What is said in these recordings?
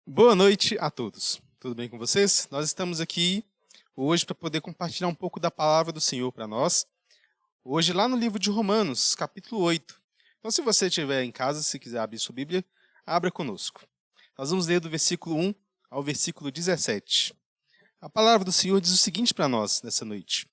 Boa noite a todos. Tudo bem com vocês? Nós estamos aqui hoje para poder compartilhar um pouco da palavra do Senhor para nós. Hoje lá no livro de Romanos, capítulo 8. Então, se você estiver em casa, se quiser abrir sua Bíblia, abra conosco. Nós vamos ler do versículo 1 ao versículo 17. A palavra do Senhor diz o seguinte para nós nessa noite.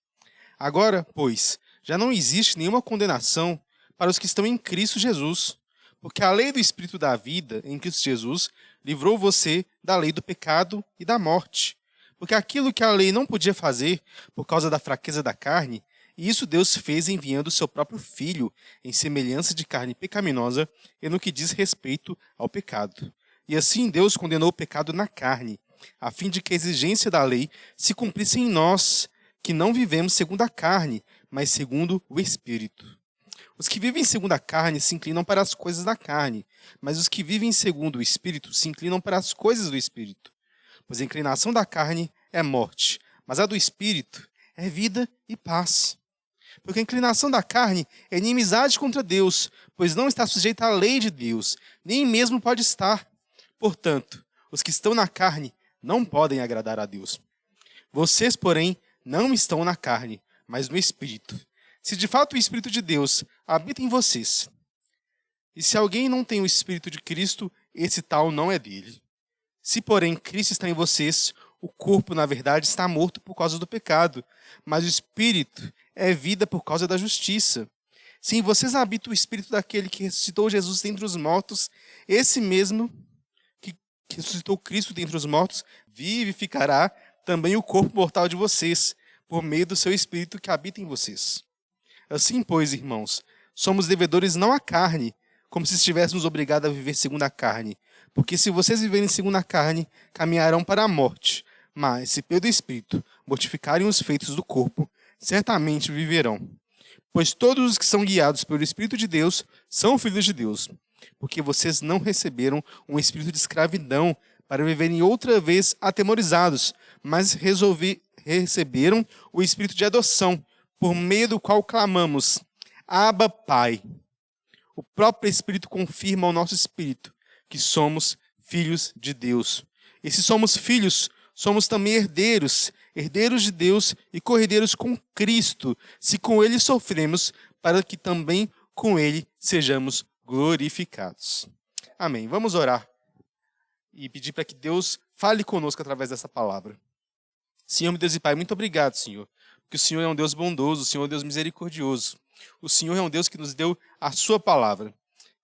Agora, pois, já não existe nenhuma condenação para os que estão em Cristo Jesus, porque a lei do Espírito da vida em Cristo Jesus livrou você da lei do pecado e da morte. Porque aquilo que a lei não podia fazer por causa da fraqueza da carne, isso Deus fez enviando o seu próprio Filho em semelhança de carne pecaminosa e no que diz respeito ao pecado. E assim Deus condenou o pecado na carne, a fim de que a exigência da lei se cumprisse em nós, que não vivemos segundo a carne, mas segundo o Espírito. Os que vivem segundo a carne se inclinam para as coisas da carne, mas os que vivem segundo o Espírito se inclinam para as coisas do Espírito. Pois a inclinação da carne é morte, mas a do Espírito é vida e paz. Porque a inclinação da carne é inimizade contra Deus, pois não está sujeita à lei de Deus, nem mesmo pode estar. Portanto, os que estão na carne não podem agradar a Deus. Vocês, porém, não estão na carne, mas no Espírito. Se de fato o Espírito de Deus habita em vocês. E se alguém não tem o Espírito de Cristo, esse tal não é dele. Se, porém, Cristo está em vocês, o corpo, na verdade, está morto por causa do pecado, mas o Espírito é vida por causa da justiça. Se em vocês habita o Espírito daquele que ressuscitou Jesus dentre os mortos, esse mesmo que ressuscitou Cristo dentre os mortos, vivificará também o corpo mortal de vocês, por meio do seu Espírito que habita em vocês. Assim, pois, irmãos, somos devedores não à carne, como se estivéssemos obrigados a viver segundo a carne. Porque se vocês viverem segundo a carne, caminharão para a morte. Mas, se pelo Espírito mortificarem os feitos do corpo, certamente viverão. Pois todos os que são guiados pelo Espírito de Deus são filhos de Deus. Porque vocês não receberam um espírito de escravidão para viverem outra vez atemorizados, mas receberam o espírito de adoção, por meio do qual clamamos, Abba, Pai. O próprio Espírito confirma ao nosso espírito que somos filhos de Deus. E se somos filhos, somos também herdeiros, herdeiros de Deus e co-herdeiros com Cristo, se com Ele sofremos, para que também com Ele sejamos glorificados. Amém. Vamos orar e pedir para que Deus fale conosco através dessa palavra. Senhor, meu Deus e Pai, muito obrigado, Senhor, porque o Senhor é um Deus bondoso, o Senhor é um Deus misericordioso. O Senhor é um Deus que nos deu a sua palavra.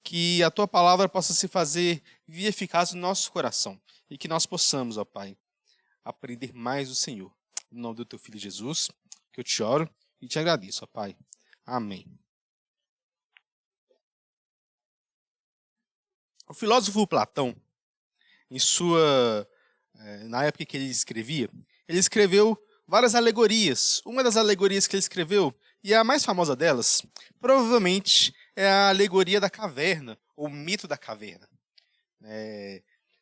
Que a tua palavra possa se fazer viva e eficaz no nosso coração. E que nós possamos, ó Pai, aprender mais do Senhor. Em nome do teu Filho Jesus, que eu te oro e te agradeço, ó Pai. Amém. O filósofo Platão, na época que ele escreveu várias alegorias. Uma das alegorias que ele escreveu, e a mais famosa delas, provavelmente é a alegoria da caverna, ou o mito da caverna.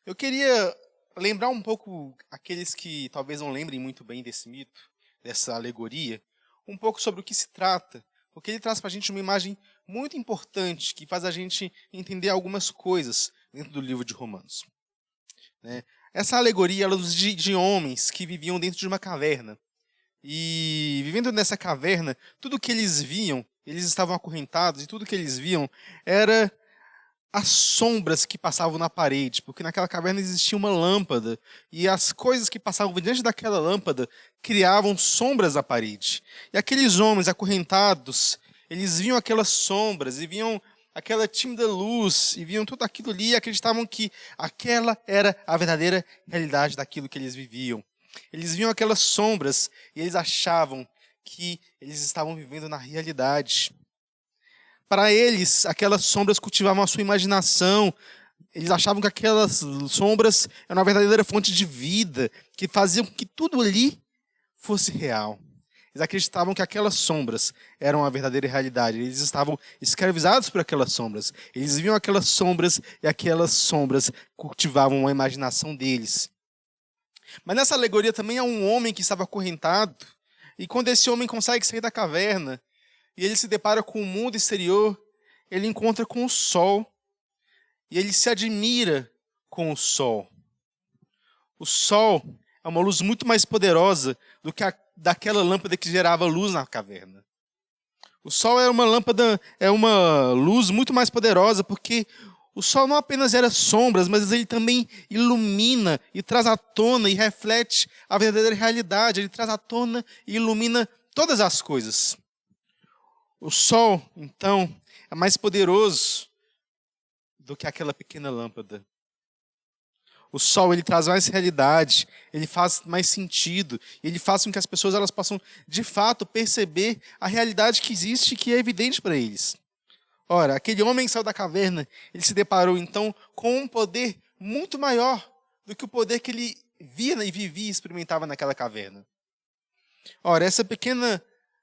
Eu queria lembrar um pouco aqueles que talvez não lembrem muito bem desse mito, dessa alegoria, um pouco sobre o que se trata, porque ele traz para a gente uma imagem muito importante, que faz a gente entender algumas coisas dentro do livro de Romanos. Essa alegoria ela nos diz de homens que viviam dentro de uma caverna. E vivendo nessa caverna, tudo que eles viam, eles estavam acorrentados, e tudo que eles viam era as sombras que passavam na parede, porque naquela caverna existia uma lâmpada, e as coisas que passavam diante daquela lâmpada criavam sombras na parede. E aqueles homens acorrentados, eles viam aquelas sombras, e viam aquela tímida luz, e viam tudo aquilo ali, e acreditavam que aquela era a verdadeira realidade daquilo que eles viviam. Eles viam aquelas sombras, e eles achavam que eles estavam vivendo na realidade. Para eles, aquelas sombras cultivavam a sua imaginação. Eles achavam que aquelas sombras eram uma verdadeira fonte de vida, que faziam com que tudo ali fosse real. Eles acreditavam que aquelas sombras eram a verdadeira realidade. Eles estavam escravizados por aquelas sombras. Eles viam aquelas sombras e aquelas sombras cultivavam a imaginação deles. Mas nessa alegoria também há um homem que estava acorrentado. E quando esse homem consegue sair da caverna, e ele se depara com o mundo exterior, ele encontra com o sol. E ele se admira com o sol. O sol é uma luz muito mais poderosa do que daquela lâmpada que gerava luz na caverna. O sol é uma lâmpada, é uma luz muito mais poderosa, porque o sol não apenas gera sombras, mas ele também ilumina e traz à tona e reflete a verdadeira realidade. Ele traz à tona e ilumina todas as coisas. O sol, então, é mais poderoso do que aquela pequena lâmpada. O sol, ele traz mais realidade, ele faz mais sentido, ele faz com que as pessoas elas possam, de fato, perceber a realidade que existe e que é evidente para eles. Ora, aquele homem que saiu da caverna, ele se deparou, então, com um poder muito maior do que o poder que ele via e vivia e experimentava naquela caverna. Ora, essa pequena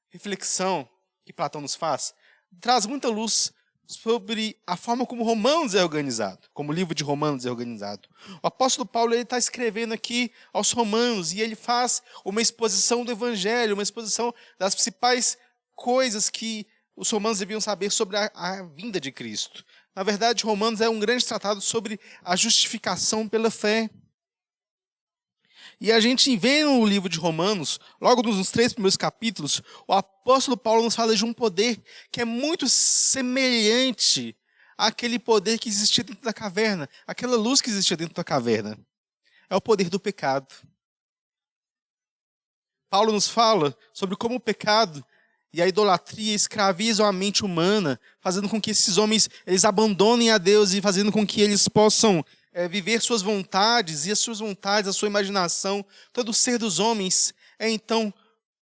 reflexão que Platão nos faz, traz muita luz sobre a forma como Romanos é organizado, como o livro de Romanos é organizado. O apóstolo Paulo está escrevendo aqui aos Romanos e ele faz uma exposição do Evangelho, uma exposição das principais coisas que os romanos deviam saber sobre a vinda de Cristo. Na verdade, Romanos é um grande tratado sobre a justificação pela fé. E a gente vê no livro de Romanos, logo nos 3 primeiros capítulos, o apóstolo Paulo nos fala de um poder que é muito semelhante àquele poder que existia dentro da caverna, aquela luz que existia dentro da caverna. É o poder do pecado. Paulo nos fala sobre como o pecado e a idolatria escravizam a mente humana, fazendo com que esses homens eles abandonem a Deus e fazendo com que eles possam viver suas vontades, e as suas vontades, a sua imaginação, todo o ser dos homens é então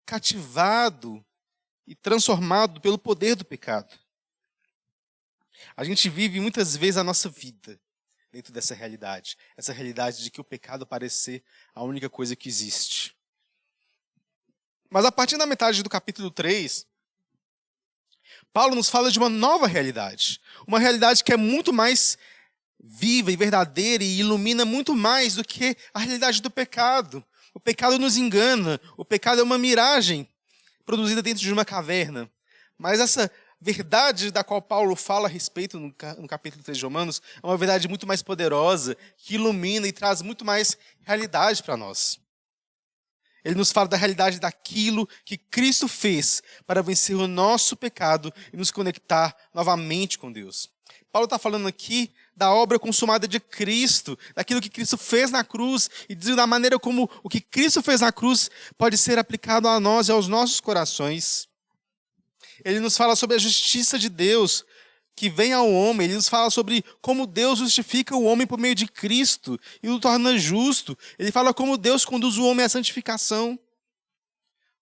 cativado e transformado pelo poder do pecado. A gente vive muitas vezes a nossa vida dentro dessa realidade, essa realidade de que o pecado parece ser a única coisa que existe. Mas a partir da metade do capítulo 3, Paulo nos fala de uma nova realidade, uma realidade que é muito mais viva e verdadeira e ilumina muito mais do que a realidade do pecado. O pecado nos engana, o pecado é uma miragem produzida dentro de uma caverna. Mas essa verdade da qual Paulo fala a respeito no capítulo 3 de Romanos é uma verdade muito mais poderosa, que ilumina e traz muito mais realidade para nós. Ele nos fala da realidade daquilo que Cristo fez para vencer o nosso pecado e nos conectar novamente com Deus. Paulo está falando aqui da obra consumada de Cristo, daquilo que Cristo fez na cruz, e dizendo da maneira como o que Cristo fez na cruz pode ser aplicado a nós e aos nossos corações. Ele nos fala sobre a justiça de Deus que vem ao homem, ele nos fala sobre como Deus justifica o homem por meio de Cristo e o torna justo. Ele fala como Deus conduz o homem à santificação.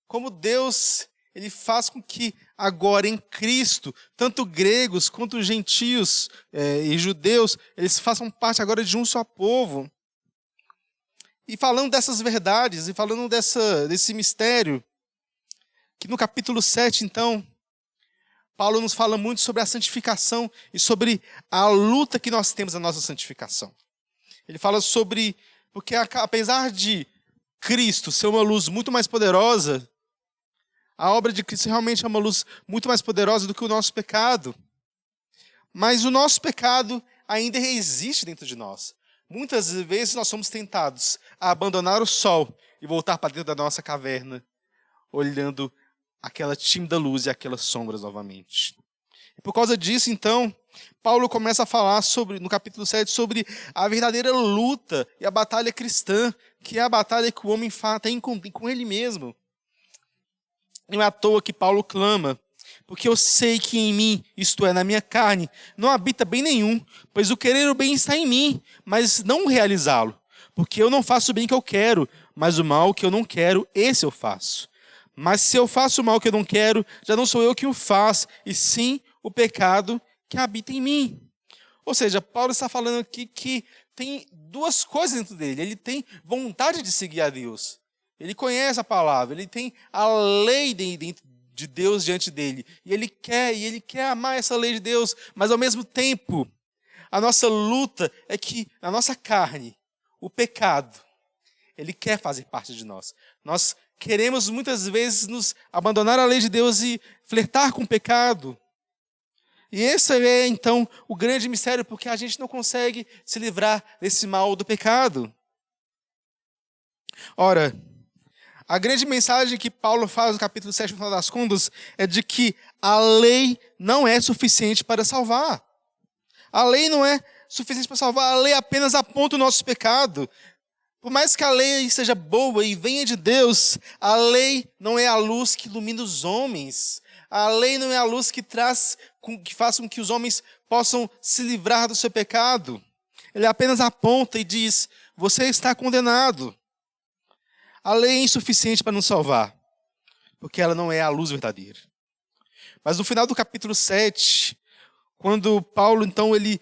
Como Deus ele faz com que agora em Cristo, tanto gregos quanto gentios e judeus, eles façam parte agora de um só povo. E falando dessas verdades, e falando desse mistério, que no capítulo 7, então, Paulo nos fala muito sobre a santificação e sobre a luta que nós temos na nossa santificação. Ele fala sobre, porque apesar de Cristo ser uma luz muito mais poderosa, a obra de Cristo realmente é uma luz muito mais poderosa do que o nosso pecado. Mas o nosso pecado ainda existe dentro de nós. Muitas vezes nós somos tentados a abandonar o sol e voltar para dentro da nossa caverna, olhando aquela tímida luz e aquelas sombras novamente. E por causa disso, então, Paulo começa a falar no capítulo 7 sobre a verdadeira luta e a batalha cristã, que é a batalha que o homem tem com ele mesmo. Não é à toa que Paulo clama, porque eu sei que em mim, isto é, na minha carne, não habita bem nenhum, pois o querer o bem está em mim, mas não realizá-lo. Porque eu não faço o bem que eu quero, mas o mal que eu não quero, esse eu faço. Mas se eu faço o mal que eu não quero, já não sou eu que o faço, e sim o pecado que habita em mim. Ou seja, Paulo está falando aqui que tem duas coisas dentro dele. Ele tem vontade de seguir a Deus. Ele conhece a palavra, ele tem a lei dentro de Deus diante dele. E ele quer amar essa lei de Deus, mas ao mesmo tempo, a nossa luta é que a nossa carne, o pecado, ele quer fazer parte de nós. Nós queremos muitas vezes nos abandonar a lei de Deus e flertar com o pecado. E esse é então o grande mistério, porque a gente não consegue se livrar desse mal do pecado. Ora, a grande mensagem que Paulo faz no capítulo 7, no final das contas, é de que a lei não é suficiente para salvar. A lei não é suficiente para salvar, a lei apenas aponta o nosso pecado. Por mais que a lei seja boa e venha de Deus, a lei não é a luz que ilumina os homens. A lei não é a luz que faz com que os homens possam se livrar do seu pecado. Ele apenas aponta e diz: você está condenado. A lei é insuficiente para nos salvar, porque ela não é a luz verdadeira. Mas no final do capítulo 7, quando Paulo, então, ele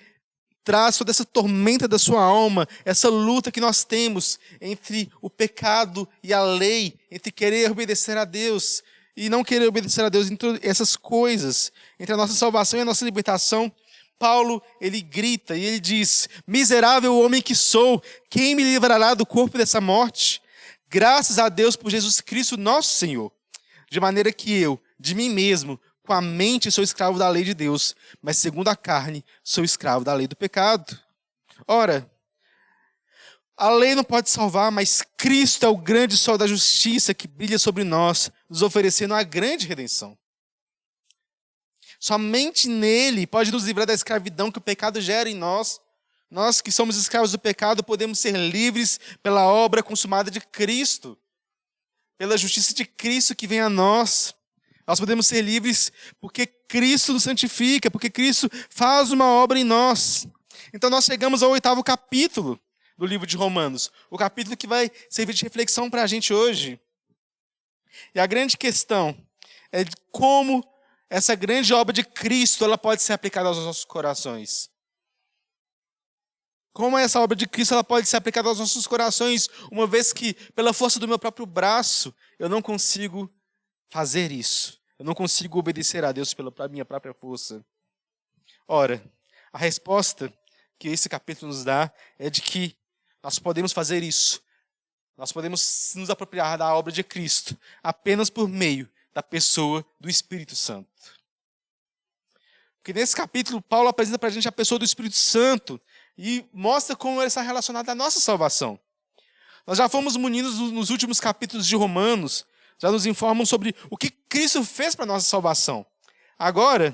traz toda essa tormenta da sua alma, essa luta que nós temos entre o pecado e a lei, entre querer obedecer a Deus e não querer obedecer a Deus, entre essas coisas, entre a nossa salvação e a nossa libertação, Paulo, ele grita e ele diz: miserável homem que sou, quem me livrará do corpo dessa morte? Graças a Deus por Jesus Cristo, nosso Senhor. De maneira que eu, de mim mesmo, com a mente sou escravo da lei de Deus, mas segundo a carne, sou escravo da lei do pecado. Ora, a lei não pode salvar, mas Cristo é o grande sol da justiça que brilha sobre nós, nos oferecendo a grande redenção. Somente nele pode nos livrar da escravidão que o pecado gera em nós. Nós que somos escravos do pecado podemos ser livres pela obra consumada de Cristo, pela justiça de Cristo que vem a nós. Nós podemos ser livres porque Cristo nos santifica, porque Cristo faz uma obra em nós. Então nós chegamos ao 8º capítulo do livro de Romanos, o capítulo que vai servir de reflexão para a gente hoje. E a grande questão é de como essa grande obra de Cristo ela pode ser aplicada aos nossos corações. Como essa obra de Cristo ela pode ser aplicada aos nossos corações, uma vez que, pela força do meu próprio braço, eu não consigo fazer isso. Eu não consigo obedecer a Deus pela minha própria força. Ora, a resposta que esse capítulo nos dá é de que nós podemos fazer isso. Nós podemos nos apropriar da obra de Cristo apenas por meio da pessoa do Espírito Santo. Porque nesse capítulo, Paulo apresenta para a gente a pessoa do Espírito Santo e mostra como ele está relacionado à nossa salvação. Nós já fomos munidos nos últimos capítulos de Romanos, já nos informam sobre o que Cristo fez para a nossa salvação. Agora,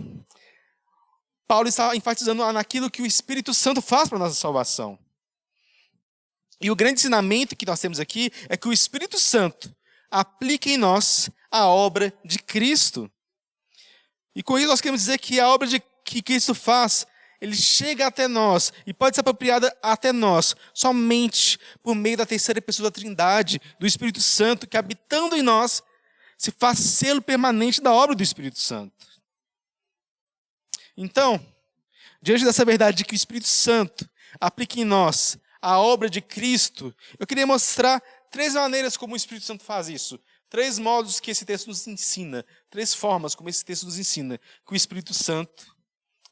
Paulo está enfatizando naquilo que o Espírito Santo faz para a nossa salvação. E o grande ensinamento que nós temos aqui é que o Espírito Santo aplica em nós a obra de Cristo. E com isso nós queremos dizer que a obra que Cristo faz, ele chega até nós e pode ser apropriada até nós somente por meio da terceira pessoa da Trindade, do Espírito Santo, que habitando em nós, se faz selo permanente da obra do Espírito Santo. Então, diante dessa verdade de que o Espírito Santo aplica em nós a obra de Cristo, eu queria mostrar 3 maneiras como o Espírito Santo faz isso. 3 modos que esse texto nos ensina. 3 formas como esse texto nos ensina que o Espírito Santo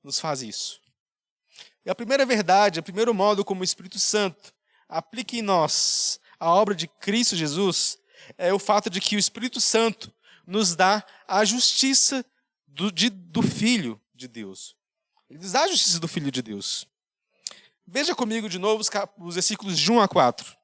nos faz isso. E a primeira verdade, o primeiro modo como o Espírito Santo aplica em nós a obra de Cristo Jesus é o fato de que o Espírito Santo nos dá a justiça do Filho de Deus. Ele nos dá a justiça do Filho de Deus. Veja comigo de novo os versículos de 1 a 4.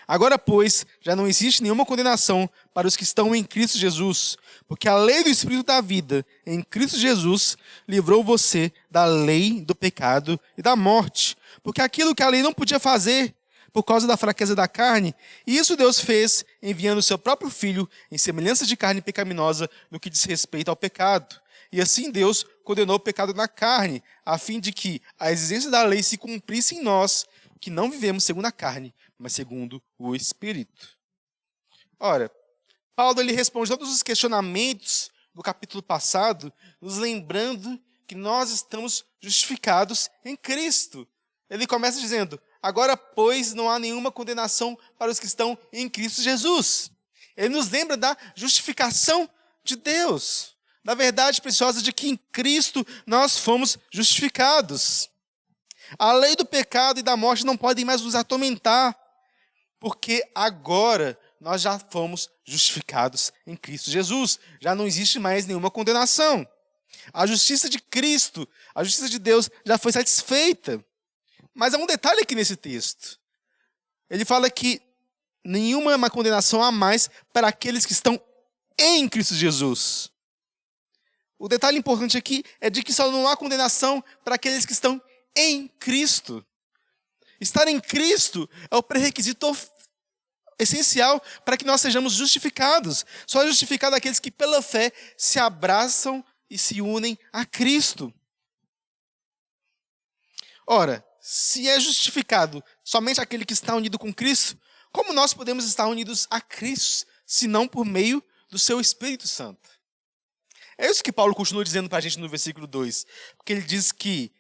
Agora, pois, já não existe nenhuma condenação para os que estão em Cristo Jesus, porque a lei do Espírito da vida, em Cristo Jesus, livrou você da lei do pecado e da morte. Porque aquilo que a lei não podia fazer, por causa da fraqueza da carne, isso Deus fez, enviando o seu próprio Filho em semelhança de carne pecaminosa no que diz respeito ao pecado. E assim Deus condenou o pecado na carne, a fim de que a exigência da lei se cumprisse em nós, que não vivemos segundo a carne, mas segundo o Espírito. Ora, Paulo ele responde todos os questionamentos do capítulo passado, nos lembrando que nós estamos justificados em Cristo. Ele começa dizendo: agora, pois, não há nenhuma condenação para os que estão em Cristo Jesus. Ele nos lembra da justificação de Deus, da verdade preciosa de que em Cristo nós fomos justificados. A lei do pecado e da morte não podem mais nos atormentar, porque agora nós já fomos justificados em Cristo Jesus. Já não existe mais nenhuma condenação. A justiça de Cristo, a justiça de Deus já foi satisfeita. Mas há um detalhe aqui nesse texto. Ele fala que nenhuma condenação a mais para aqueles que estão em Cristo Jesus. O detalhe importante aqui é de que só não há condenação para aqueles que estão em Cristo. Estar em Cristo é o pré-requisito essencial para que nós sejamos justificados. Só é justificado aqueles que pela fé se abraçam e se unem a Cristo. Ora, se é justificado somente aquele que está unido com Cristo, como nós podemos estar unidos a Cristo, se não por meio do seu Espírito Santo? É isso que Paulo continua dizendo para a gente no versículo 2. Porque ele diz que,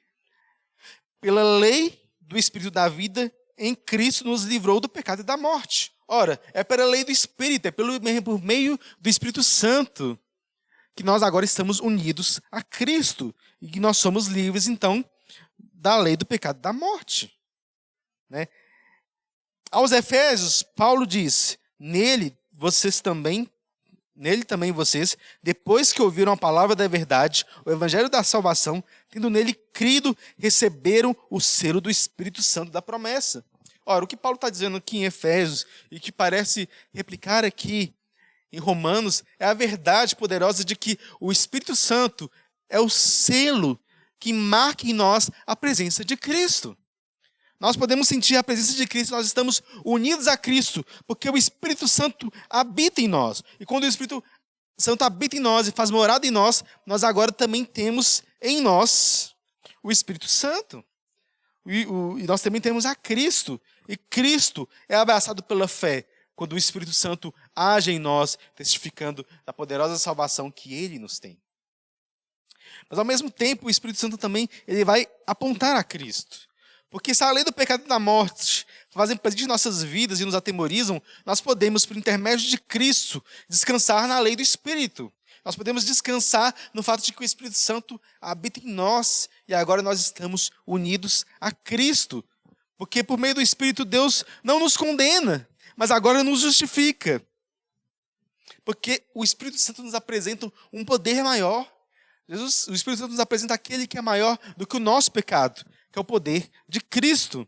pela lei do Espírito da vida, em Cristo nos livrou do pecado e da morte. Ora, é pela lei do Espírito, é por meio do Espírito Santo que nós agora estamos unidos a Cristo. E que nós somos livres, então, da lei do pecado e da morte. Né? Aos Efésios, Paulo diz, nele também vocês, depois que ouviram a palavra da verdade, o evangelho da salvação, tendo nele crido, receberam o selo do Espírito Santo da promessa. Ora, o que Paulo está dizendo aqui em Efésios, e que parece replicar aqui em Romanos, é a verdade poderosa de que o Espírito Santo é o selo que marca em nós a presença de Cristo. Nós podemos sentir a presença de Cristo, nós estamos unidos a Cristo, porque o Espírito Santo habita em nós. E quando o Espírito Santo habita em nós e faz morada em nós, nós agora também temos em nós o Espírito Santo. E nós também temos a Cristo. E Cristo é abraçado pela fé, quando o Espírito Santo age em nós, testificando da poderosa salvação que Ele nos tem. Mas ao mesmo tempo, o Espírito Santo também ele vai apontar a Cristo. Porque se a lei do pecado e da morte fazem presente em nossas vidas e nos atemorizam, nós podemos, por intermédio de Cristo, descansar na lei do Espírito. Nós podemos descansar no fato de que o Espírito Santo habita em nós e agora nós estamos unidos a Cristo. Porque por meio do Espírito Deus não nos condena, mas agora nos justifica. Porque o Espírito Santo nos apresenta um poder maior. O Espírito Santo nos apresenta aquele que é maior do que o nosso pecado, que é o poder de Cristo.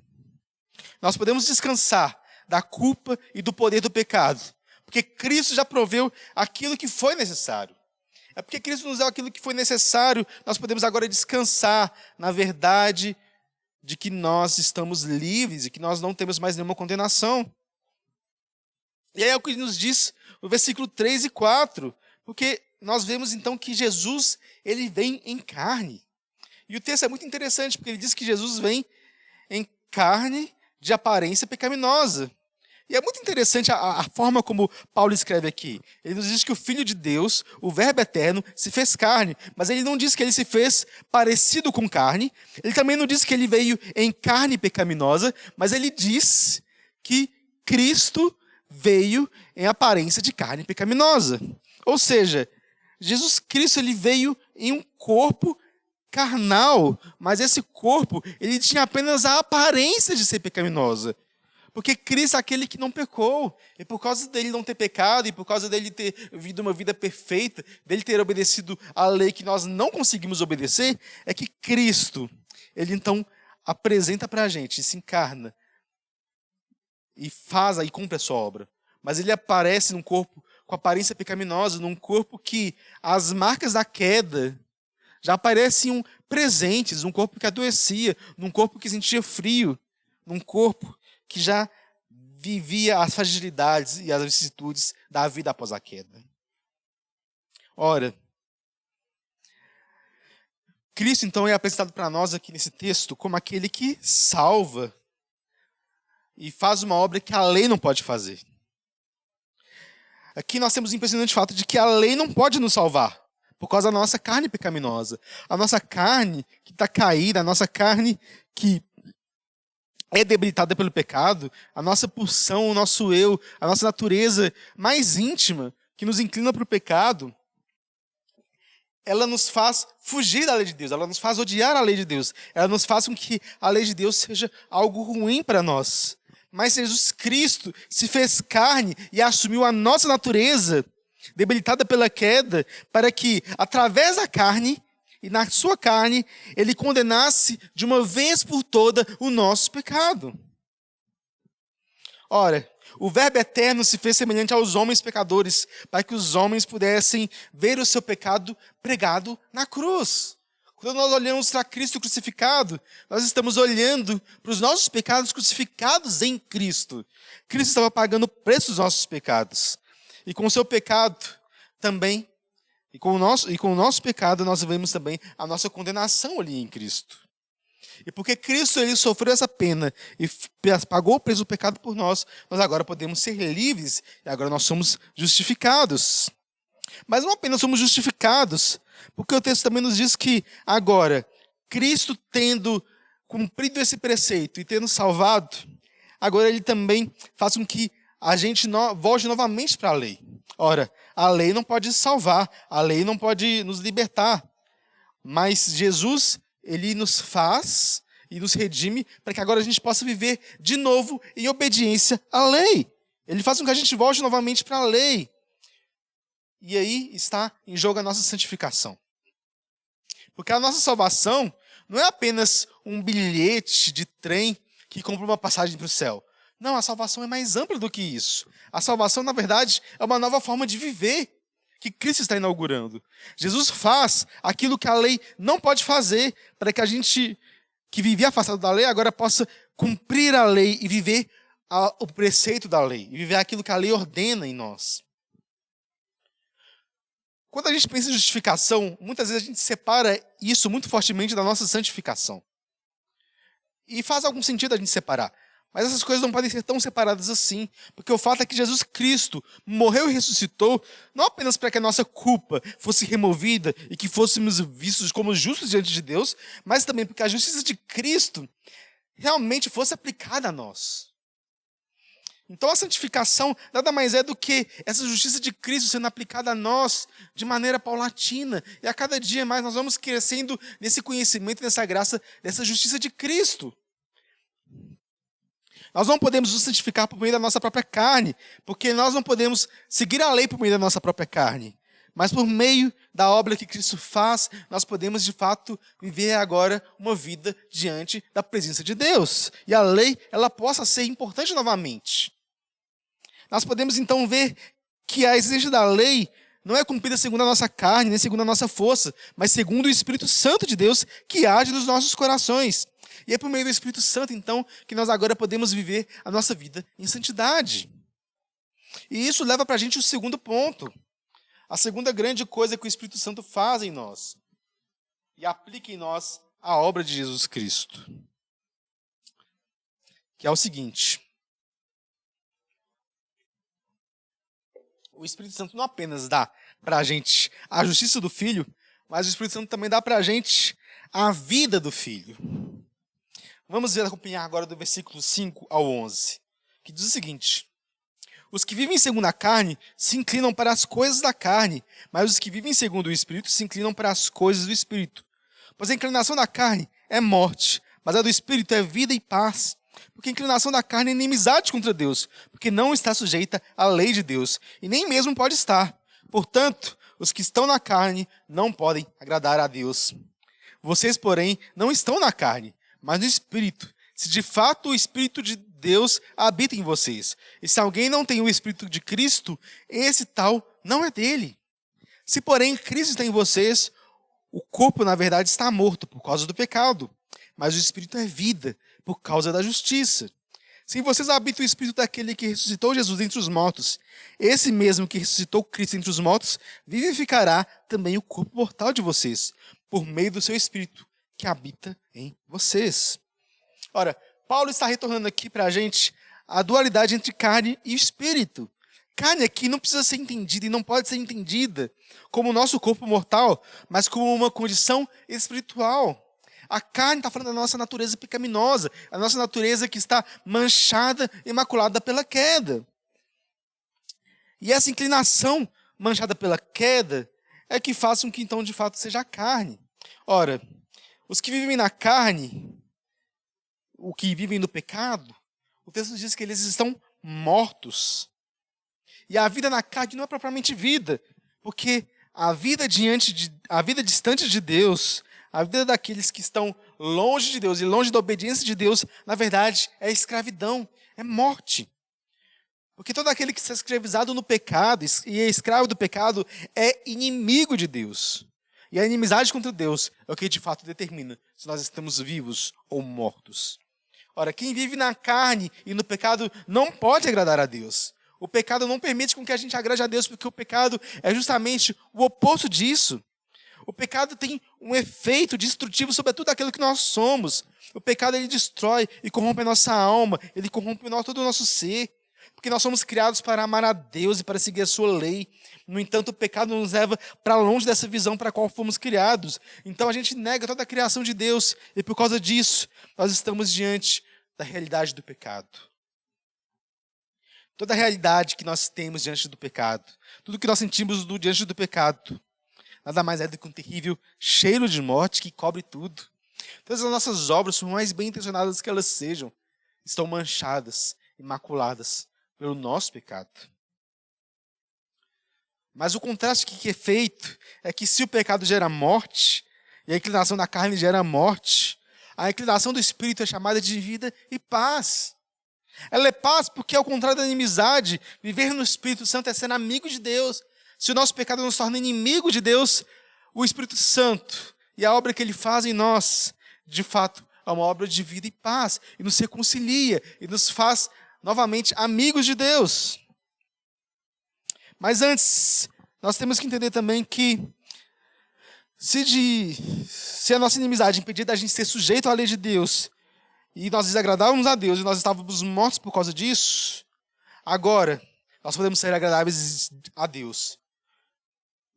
Nós podemos descansar da culpa e do poder do pecado, porque Cristo já proveu aquilo que foi necessário. É porque Cristo nos deu aquilo que foi necessário, nós podemos agora descansar na verdade de que nós estamos livres e que nós não temos mais nenhuma condenação. E aí é o que nos diz o versículo 3 e 4, porque nós vemos então que Jesus, ele vem em carne. E o texto é muito interessante, porque ele diz que Jesus vem em carne de aparência pecaminosa. E é muito interessante a forma como Paulo escreve aqui. Ele nos diz que o Filho de Deus, o Verbo eterno, se fez carne. Mas ele não diz que ele se fez parecido com carne. Ele também não diz que ele veio em carne pecaminosa. Mas ele diz que Cristo veio em aparência de carne pecaminosa. Ou seja, Jesus Cristo ele veio em um corpo carnal, mas esse corpo ele tinha apenas a aparência de ser pecaminosa. Porque Cristo é aquele que não pecou. E por causa dele não ter pecado, e por causa dele ter vivido uma vida perfeita, dele ter obedecido a lei que nós não conseguimos obedecer, é que Cristo, ele então apresenta para a gente, se encarna, e faz e cumpre a sua obra. Mas ele aparece num corpo com aparência pecaminosa, num corpo que as marcas da queda já pareciam presentes, num corpo que adoecia, num corpo que sentia frio, num corpo que já vivia as fragilidades e as vicissitudes da vida após a queda. Ora, Cristo então é apresentado para nós aqui nesse texto como aquele que salva e faz uma obra que a lei não pode fazer. Aqui nós temos o impressionante fato de que a lei não pode nos salvar, por causa da nossa carne pecaminosa. A nossa carne que está caída, a nossa carne que é debilitada pelo pecado, a nossa pulsão, o nosso eu, a nossa natureza mais íntima, que nos inclina para o pecado, ela nos faz fugir da lei de Deus, ela nos faz odiar a lei de Deus, ela nos faz com que a lei de Deus seja algo ruim para nós. Mas Jesus Cristo se fez carne e assumiu a nossa natureza, debilitada pela queda, para que, através da carne, e na sua carne, ele condenasse de uma vez por toda o nosso pecado. Ora, O Verbo eterno se fez semelhante aos homens pecadores, para que os homens pudessem ver o seu pecado pregado na cruz. Quando nós olhamos para Cristo crucificado, nós estamos olhando para os nossos pecados crucificados em Cristo. Cristo estava pagando o preço dos nossos pecados. E com o seu pecado também, e com o nosso pecado, nós vemos também a nossa condenação ali em Cristo. E porque Cristo ele sofreu essa pena e pagou o preço do pecado por nós, nós agora podemos ser livres e agora nós somos justificados. Mas não apenas somos justificados, porque o texto também nos diz que agora, Cristo tendo cumprido esse preceito e tendo salvado, agora ele também faz com que a gente volte novamente para a lei. Ora, a lei não pode salvar, a lei não pode nos libertar, mas Jesus, ele nos faz e nos redime para que agora a gente possa viver de novo em obediência à lei. Ele faz com que a gente volte novamente para a lei. E aí está em jogo a nossa santificação. Porque a nossa salvação não é apenas um bilhete de trem que compra uma passagem para o céu. Não, a salvação é mais ampla do que isso. A salvação, na verdade, é uma nova forma de viver que Cristo está inaugurando. Jesus faz aquilo que a lei não pode fazer para que a gente que vivia afastado da lei agora possa cumprir a lei e viver o preceito da lei, e viver aquilo que a lei ordena em nós. Quando a gente pensa em justificação, muitas vezes a gente separa isso muito fortemente da nossa santificação. E faz algum sentido a gente separar. Mas essas coisas não podem ser tão separadas assim, porque o fato é que Jesus Cristo morreu e ressuscitou, não apenas para que a nossa culpa fosse removida e que fôssemos vistos como justos diante de Deus, mas também porque a justiça de Cristo realmente fosse aplicada a nós. Então a santificação nada mais é do que essa justiça de Cristo sendo aplicada a nós de maneira paulatina. E a cada dia mais nós vamos crescendo nesse conhecimento, nessa graça, dessa justiça de Cristo. Nós não podemos nos santificar por meio da nossa própria carne, porque nós não podemos seguir a lei por meio da nossa própria carne. Mas por meio da obra que Cristo faz, nós podemos de fato viver agora uma vida diante da presença de Deus. E a lei, ela possa ser importante novamente. Nós podemos então ver que a exigência da lei não é cumprida segundo a nossa carne, nem segundo a nossa força, mas segundo o Espírito Santo de Deus que age nos nossos corações. E é por meio do Espírito Santo, então, que nós agora podemos viver a nossa vida em santidade. E isso leva para a gente o segundo ponto. A segunda grande coisa que o Espírito Santo faz em nós. E aplica em nós a obra de Jesus Cristo. Que é o seguinte. O Espírito Santo não apenas dá para a gente a justiça do Filho, mas o Espírito Santo também dá para a gente a vida do Filho. Vamos acompanhar agora do versículo 5 ao 11, que diz o seguinte: os que vivem segundo a carne se inclinam para as coisas da carne, mas os que vivem segundo o Espírito se inclinam para as coisas do Espírito. Pois a inclinação da carne é morte, mas a do Espírito é vida e paz. Porque a inclinação da carne é inimizade contra Deus, porque não está sujeita à lei de Deus, e nem mesmo pode estar. Portanto, os que estão na carne não podem agradar a Deus. Vocês, porém, não estão na carne, mas no Espírito, se de fato o Espírito de Deus habita em vocês. E se alguém não tem o Espírito de Cristo, esse tal não é dele. Se, porém, Cristo está em vocês, o corpo, na verdade, está morto por causa do pecado, mas o Espírito é vida por causa da justiça. Se em vocês habita o Espírito daquele que ressuscitou Jesus entre os mortos, esse mesmo que ressuscitou Cristo entre os mortos, vivificará também o corpo mortal de vocês, por meio do seu Espírito, que habita em vocês. Ora, Paulo está retornando aqui para a gente a dualidade entre carne e espírito. Carne aqui não precisa ser entendida e não pode ser entendida como o nosso corpo mortal, mas como uma condição espiritual. A carne está falando da nossa natureza pecaminosa, a nossa natureza que está manchada e maculada pela queda. E essa inclinação manchada pela queda é que faz com que então de fato seja a carne. Ora, os que vivem na carne, o que vivem no pecado, o texto diz que eles estão mortos. E a vida na carne não é propriamente vida, porque a vida distante de Deus, a vida daqueles que estão longe de Deus e longe da obediência de Deus, na verdade, é escravidão, é morte. Porque todo aquele que está escravizado no pecado e é escravo do pecado é inimigo de Deus. E a inimizade contra Deus é o que de fato determina se nós estamos vivos ou mortos. Ora, quem vive na carne e no pecado não pode agradar a Deus. O pecado não permite com que a gente agrade a Deus, porque o pecado é justamente o oposto disso. O pecado tem um efeito destrutivo sobre tudo aquilo que nós somos. O pecado, ele destrói e corrompe a nossa alma, ele corrompe todo o nosso ser. Porque nós somos criados para amar a Deus e para seguir a sua lei. No entanto, o pecado nos leva para longe dessa visão para a qual fomos criados. Então a gente nega toda a criação de Deus. E por causa disso, nós estamos diante da realidade do pecado. Toda a realidade que nós temos diante do pecado, tudo que nós sentimos diante do pecado, nada mais é do que um terrível cheiro de morte que cobre tudo. Todas as nossas obras, por mais bem intencionadas que elas sejam, estão manchadas e maculadas pelo nosso pecado. Mas o contraste que é feito é que se o pecado gera morte, e a inclinação da carne gera morte, a inclinação do Espírito é chamada de vida e paz. Ela é paz porque, ao contrário da inimizade, viver no Espírito Santo é ser amigo de Deus. Se o nosso pecado nos torna inimigo de Deus, o Espírito Santo e a obra que ele faz em nós, de fato, é uma obra de vida e paz, e nos reconcilia, e nos faz novamente amigos de Deus. Mas antes, nós temos que entender também que se a nossa inimizade impedir da gente ser sujeito à lei de Deus, e nós desagradávamos a Deus, e nós estávamos mortos por causa disso, agora nós podemos ser agradáveis a Deus.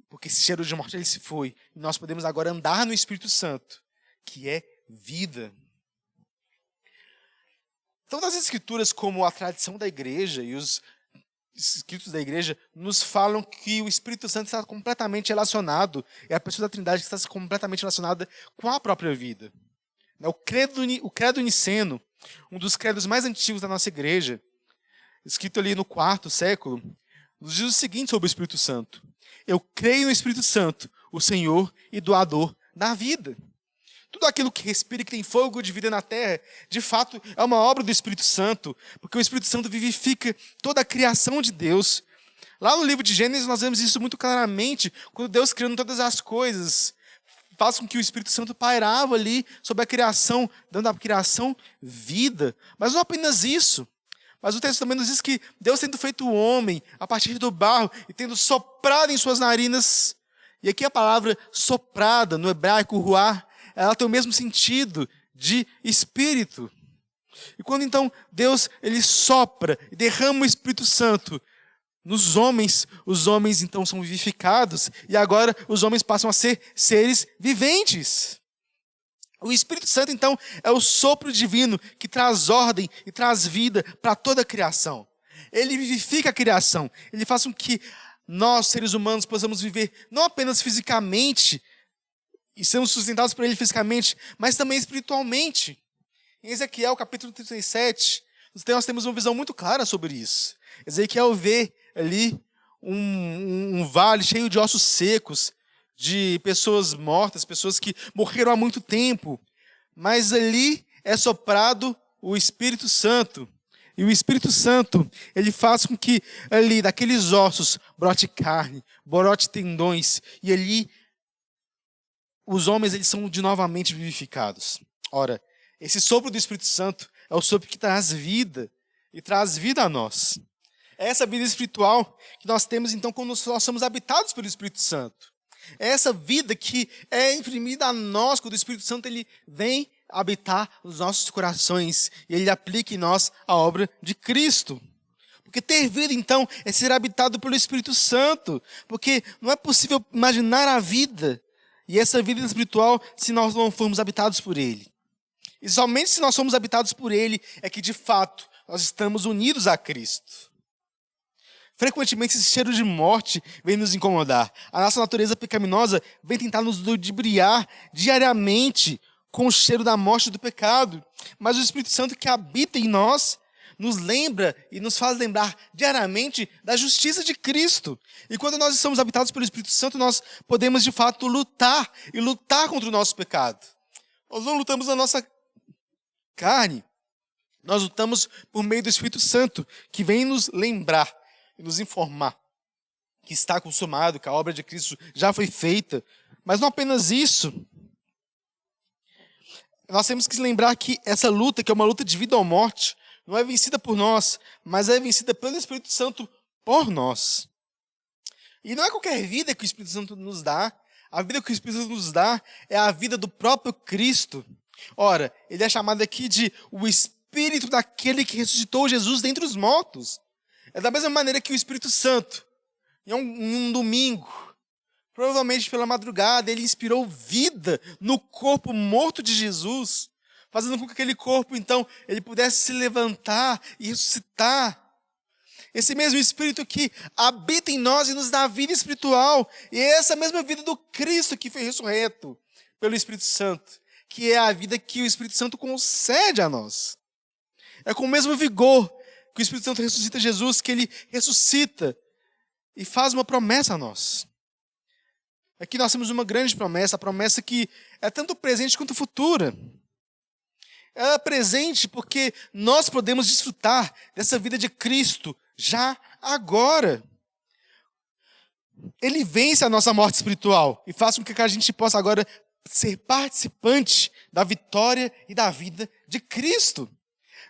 Porque esse cheiro de morte ele se foi, e nós podemos agora andar no Espírito Santo, que é vida. Então, as escrituras, como a tradição da igreja e os escritos da igreja, nos falam que o Espírito Santo está completamente relacionado, é a pessoa da Trindade que está completamente relacionada com a própria vida. O credo niceno, um dos credos mais antigos da nossa igreja, escrito ali no 4º século, nos diz o seguinte sobre o Espírito Santo: eu creio no Espírito Santo, o Senhor e doador da vida. Tudo aquilo que respira e que tem fogo de vida na terra, de fato, é uma obra do Espírito Santo, porque o Espírito Santo vivifica toda a criação de Deus. Lá no livro de Gênesis nós vemos isso muito claramente, quando Deus criando todas as coisas, faz com que o Espírito Santo pairava ali sobre a criação, dando à criação vida. Mas não apenas isso. Mas o texto também nos diz que Deus, tendo feito o homem a partir do barro e tendo soprado em suas narinas, e aqui a palavra soprada, no hebraico, ruar, ela tem o mesmo sentido de espírito. E quando então Deus ele sopra e derrama o Espírito Santo nos homens, os homens então são vivificados, e agora os homens passam a ser seres viventes. O Espírito Santo, então, é o sopro divino que traz ordem e traz vida para toda a criação. Ele vivifica a criação. Ele faz com que nós, seres humanos, possamos viver não apenas fisicamente, e sermos sustentados por Ele fisicamente, mas também espiritualmente. Em Ezequiel, capítulo 37, nós temos uma visão muito clara sobre isso. Ezequiel vê ali um vale cheio de ossos secos, de pessoas mortas, pessoas que morreram há muito tempo. Mas ali é soprado o Espírito Santo. E o Espírito Santo, ele faz com que ali, daqueles ossos, brote carne, brote tendões. E ali, os homens, eles são de novamente vivificados. Ora, esse sopro do Espírito Santo é o sopro que traz vida. E traz vida a nós. É essa vida espiritual que nós temos, então, quando nós somos habitados pelo Espírito Santo. É essa vida que é imprimida a nós, quando o Espírito Santo ele vem habitar nos nossos corações e ele aplica em nós a obra de Cristo. Porque ter vida, então, é ser habitado pelo Espírito Santo. Porque não é possível imaginar a vida e essa vida espiritual se nós não formos habitados por Ele. E somente se nós somos habitados por Ele é que, de fato, nós estamos unidos a Cristo. Frequentemente esse cheiro de morte vem nos incomodar. A nossa natureza pecaminosa vem tentar nos ludibriar diariamente com o cheiro da morte e do pecado. Mas o Espírito Santo que habita em nós nos lembra e nos faz lembrar diariamente da justiça de Cristo. E quando nós estamos habitados pelo Espírito Santo, nós podemos de fato lutar e lutar contra o nosso pecado. Nós não lutamos na nossa carne, Nós lutamos por meio do Espírito Santo, que vem nos lembrar e nos informar que está consumado, que a obra de Cristo já foi feita. Mas não apenas isso. Nós temos que lembrar que essa luta, que é uma luta de vida ou morte, não é vencida por nós, mas é vencida pelo Espírito Santo por nós. E não é qualquer vida que o Espírito Santo nos dá. A vida que o Espírito Santo nos dá é a vida do próprio Cristo. Ora, ele é chamado aqui de o Espírito daquele que ressuscitou Jesus dentre os mortos. É da mesma maneira que o Espírito Santo, em um domingo, provavelmente pela madrugada, ele inspirou vida no corpo morto de Jesus, fazendo com que aquele corpo, então, ele pudesse se levantar e ressuscitar. Esse mesmo Espírito que habita em nós e nos dá vida espiritual. E é essa mesma vida do Cristo que foi ressurreto pelo Espírito Santo, que é a vida que o Espírito Santo concede a nós. É com o mesmo vigor que o Espírito Santo ressuscita Jesus, que ele ressuscita e faz uma promessa a nós. Aqui nós temos uma grande promessa, a promessa que é tanto presente quanto futura. Ela é presente porque nós podemos desfrutar dessa vida de Cristo já agora. Ele vence a nossa morte espiritual e faz com que a gente possa agora ser participante da vitória e da vida de Cristo.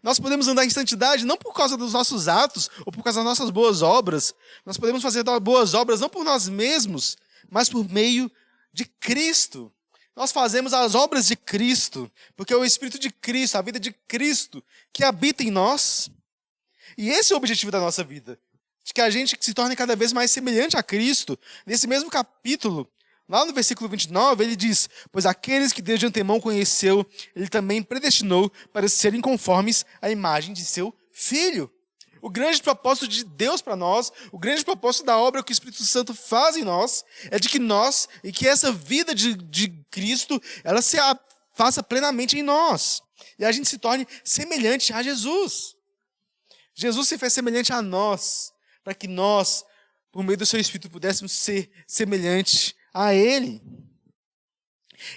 Nós podemos andar em santidade não por causa dos nossos atos ou por causa das nossas boas obras. Nós podemos fazer boas obras não por nós mesmos, mas por meio de Cristo. Nós fazemos as obras de Cristo, porque é o Espírito de Cristo, a vida de Cristo, que habita em nós. E esse é o objetivo da nossa vida, de que a gente se torne cada vez mais semelhante a Cristo. Nesse mesmo capítulo, lá no versículo 29, ele diz: pois aqueles que desde antemão conheceu, ele também predestinou para serem conformes à imagem de seu Filho. O grande propósito de Deus para nós, o grande propósito da obra que o Espírito Santo faz em nós, é de que nós, e que essa vida de Cristo, ela se faça plenamente em nós. E a gente se torne semelhante a Jesus. Jesus se fez semelhante a nós, para que nós, por meio do seu Espírito, pudéssemos ser semelhantes a Ele.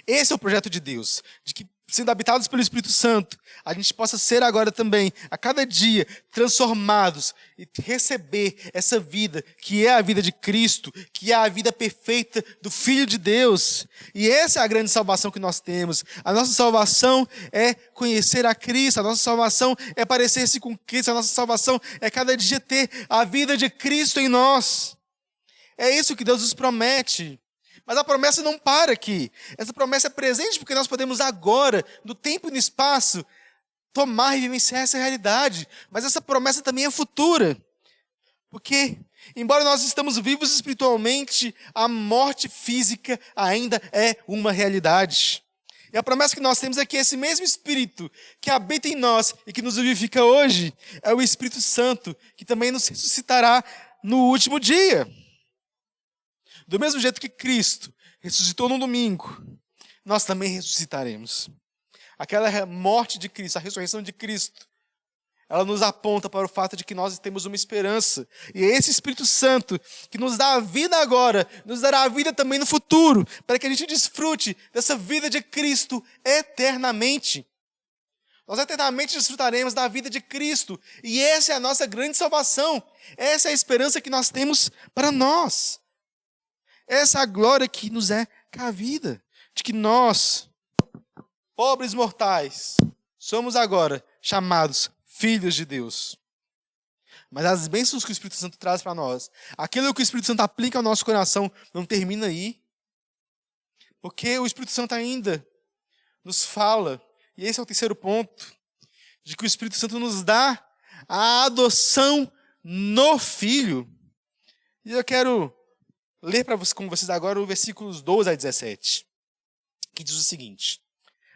Esse é o projeto de Deus, de que, sendo habitados pelo Espírito Santo, a gente possa ser agora também, a cada dia, transformados e receber essa vida, que é a vida de Cristo, que é a vida perfeita do Filho de Deus. E essa é a grande salvação que nós temos. A nossa salvação é conhecer a Cristo, a nossa salvação é parecer-se com Cristo, a nossa salvação é cada dia ter a vida de Cristo em nós. É isso que Deus nos promete. Mas a promessa não para aqui. Essa promessa é presente porque nós podemos agora, no tempo e no espaço, tomar e vivenciar essa realidade. Mas essa promessa também é futura. Porque, embora nós estamos vivos espiritualmente, a morte física ainda é uma realidade. E a promessa que nós temos é que esse mesmo Espírito que habita em nós e que nos vivifica hoje, é o Espírito Santo, que também nos ressuscitará no último dia. Do mesmo jeito que Cristo ressuscitou no domingo, nós também ressuscitaremos. Aquela morte de Cristo, a ressurreição de Cristo, ela nos aponta para o fato de que nós temos uma esperança. E é esse Espírito Santo que nos dá a vida agora, nos dará a vida também no futuro, para que a gente desfrute dessa vida de Cristo eternamente. Nós eternamente desfrutaremos da vida de Cristo. E essa é a nossa grande salvação. Essa é a esperança que nós temos para nós. Essa é a glória que nos é cabida, de que nós, pobres mortais, somos agora chamados filhos de Deus. Mas as bênçãos que o Espírito Santo traz para nós, aquilo que o Espírito Santo aplica ao nosso coração, não termina aí. Porque o Espírito Santo ainda nos fala, e esse é o terceiro ponto, de que o Espírito Santo nos dá a adoção no Filho. E eu quero ler com vocês agora os versículos 12 a 17, que diz o seguinte: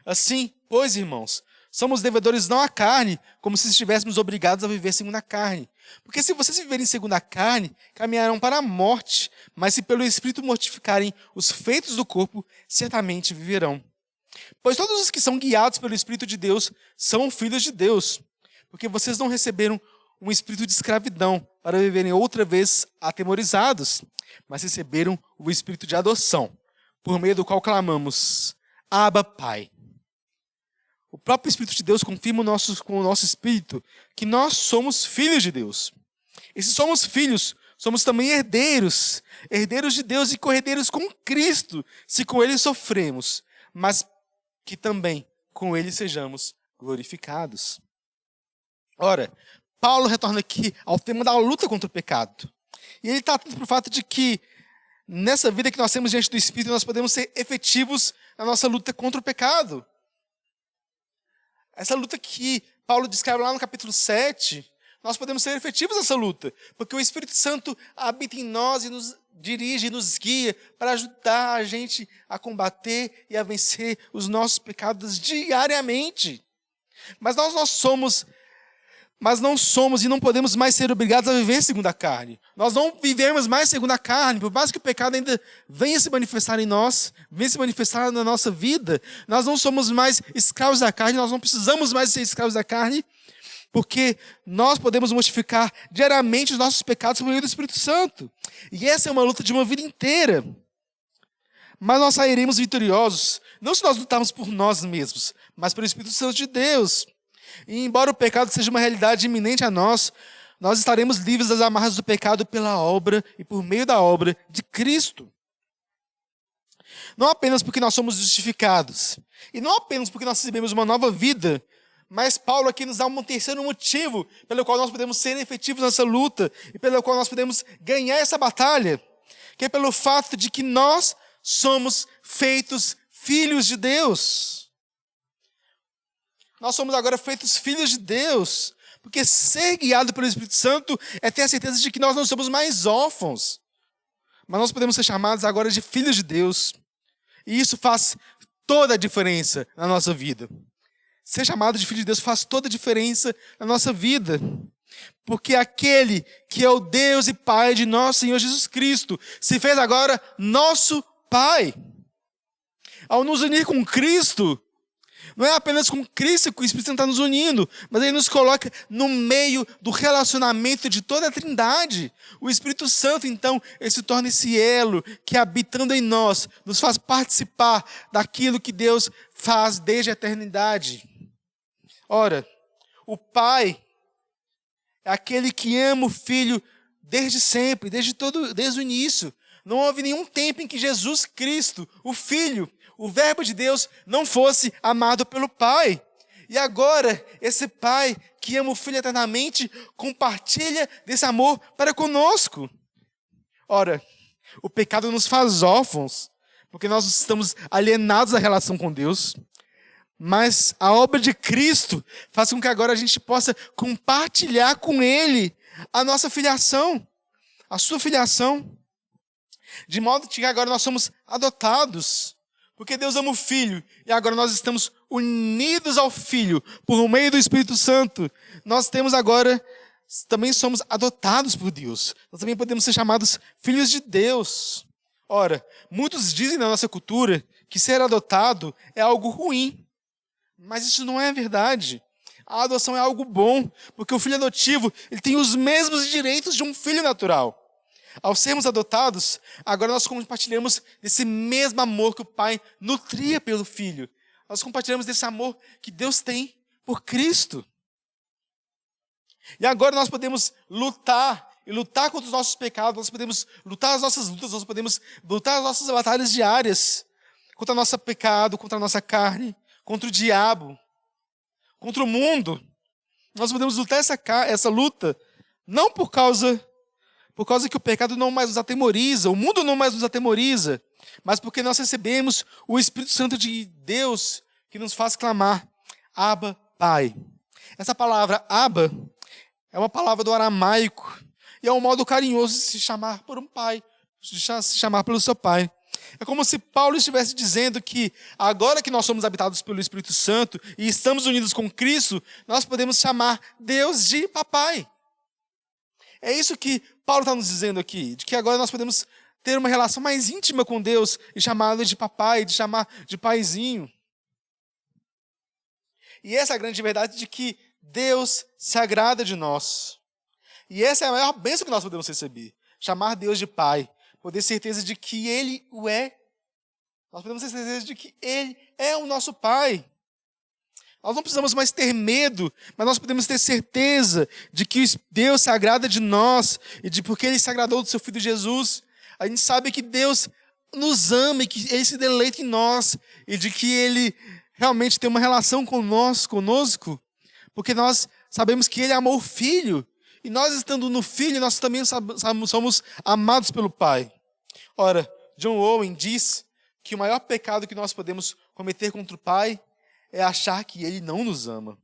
assim, pois, irmãos, somos devedores não à carne, como se estivéssemos obrigados a viver segundo a carne. Porque se vocês viverem segundo a carne, caminharão para a morte, mas se pelo Espírito mortificarem os feitos do corpo, certamente viverão. Pois todos os que são guiados pelo Espírito de Deus são filhos de Deus, porque vocês não receberam um espírito de escravidão para viverem outra vez atemorizados, mas receberam o espírito de adoção, por meio do qual clamamos: Abba, Pai. O próprio Espírito de Deus confirma com o nosso espírito que nós somos filhos de Deus. E se somos filhos, somos também herdeiros, herdeiros de Deus e co-herdeiros com Cristo, se com Ele sofremos, mas que também com Ele sejamos glorificados. Ora, Paulo retorna aqui ao tema da luta contra o pecado. E ele está atento para o fato de que nessa vida que nós temos diante do Espírito, nós podemos ser efetivos na nossa luta contra o pecado. Essa luta que Paulo descreve lá no capítulo 7, nós podemos ser efetivos nessa luta, porque o Espírito Santo habita em nós e nos dirige e nos guia para ajudar a gente a combater e a vencer os nossos pecados diariamente. Mas não somos e não podemos mais ser obrigados a viver segundo a carne. Nós não vivemos mais segundo a carne, por mais que o pecado ainda venha se manifestar em nós, venha se manifestar na nossa vida, nós não somos mais escravos da carne, nós não precisamos mais ser escravos da carne, porque nós podemos mortificar diariamente os nossos pecados por meio do Espírito Santo. E essa é uma luta de uma vida inteira. Mas nós sairemos vitoriosos, não se nós lutarmos por nós mesmos, mas pelo Espírito Santo de Deus. E embora o pecado seja uma realidade iminente a nós, nós estaremos livres das amarras do pecado pela obra e por meio da obra de Cristo. Não apenas porque nós somos justificados, e não apenas porque nós recebemos uma nova vida, mas Paulo aqui nos dá um terceiro motivo pelo qual nós podemos ser efetivos nessa luta e pelo qual nós podemos ganhar essa batalha, que é pelo fato de que nós somos feitos filhos de Deus. Nós somos agora feitos filhos de Deus, porque ser guiado pelo Espírito Santo é ter a certeza de que nós não somos mais órfãos, mas nós podemos ser chamados agora de filhos de Deus. E isso faz toda a diferença na nossa vida. Ser chamado de filho de Deus faz toda a diferença na nossa vida. Porque aquele que é o Deus e Pai de nosso Senhor Jesus Cristo se fez agora nosso Pai. Ao nos unir com Cristo, não é apenas com Cristo que o Espírito Santo está nos unindo, mas Ele nos coloca no meio do relacionamento de toda a Trindade. O Espírito Santo, então, ele se torna esse elo que, habitando em nós, nos faz participar daquilo que Deus faz desde a eternidade. Ora, o Pai é aquele que ama o Filho desde sempre, desde o início. Não houve nenhum tempo em que Jesus Cristo, o Filho, o Verbo de Deus, não fosse amado pelo Pai. E agora, esse Pai que ama o Filho eternamente, compartilha desse amor para conosco. Ora, o pecado nos faz órfãos, porque nós estamos alienados da relação com Deus. Mas a obra de Cristo faz com que agora a gente possa compartilhar com Ele a nossa filiação, a sua filiação. De modo que agora nós somos adotados, porque Deus ama o Filho, e agora nós estamos unidos ao Filho, por meio do Espírito Santo. Nós também somos adotados por Deus. Nós também podemos ser chamados filhos de Deus. Ora, muitos dizem na nossa cultura que ser adotado é algo ruim. Mas isso não é verdade. A adoção é algo bom, porque o filho adotivo ele tem os mesmos direitos de um filho natural. Ao sermos adotados, agora nós compartilhamos desse mesmo amor que o Pai nutria pelo Filho. Nós compartilhamos desse amor que Deus tem por Cristo. E agora nós podemos lutar contra os nossos pecados, nós podemos lutar as nossas lutas, nós podemos lutar as nossas batalhas diárias contra o nosso pecado, contra a nossa carne, contra o diabo, contra o mundo. Nós podemos lutar essa luta não por causa que o pecado não mais nos atemoriza, o mundo não mais nos atemoriza, mas porque nós recebemos o Espírito Santo de Deus que nos faz clamar, Abba, Pai. Essa palavra Abba é uma palavra do aramaico e é um modo carinhoso de se chamar por um pai, de se chamar pelo seu pai. É como se Paulo estivesse dizendo que agora que nós somos habitados pelo Espírito Santo e estamos unidos com Cristo, nós podemos chamar Deus de papai. É isso que Paulo está nos dizendo aqui, de que agora nós podemos ter uma relação mais íntima com Deus e chamá-lo de papai, de chamar de paizinho. E essa é a grande verdade de que Deus se agrada de nós. E essa é a maior bênção que nós podemos receber, chamar Deus de pai. Poder ter certeza de que Ele o é. Nós podemos ter certeza de que Ele é o nosso Pai. Nós não precisamos mais ter medo, mas nós podemos ter certeza de que Deus se agrada de nós e de porque Ele se agradou do seu Filho Jesus. A gente sabe que Deus nos ama e que Ele se deleita em nós e de que Ele realmente tem uma relação conosco, porque nós sabemos que Ele amou o Filho e nós estando no Filho, nós também somos amados pelo Pai. Ora, John Owen diz que o maior pecado que nós podemos cometer contra o Pai é achar que Ele não nos ama.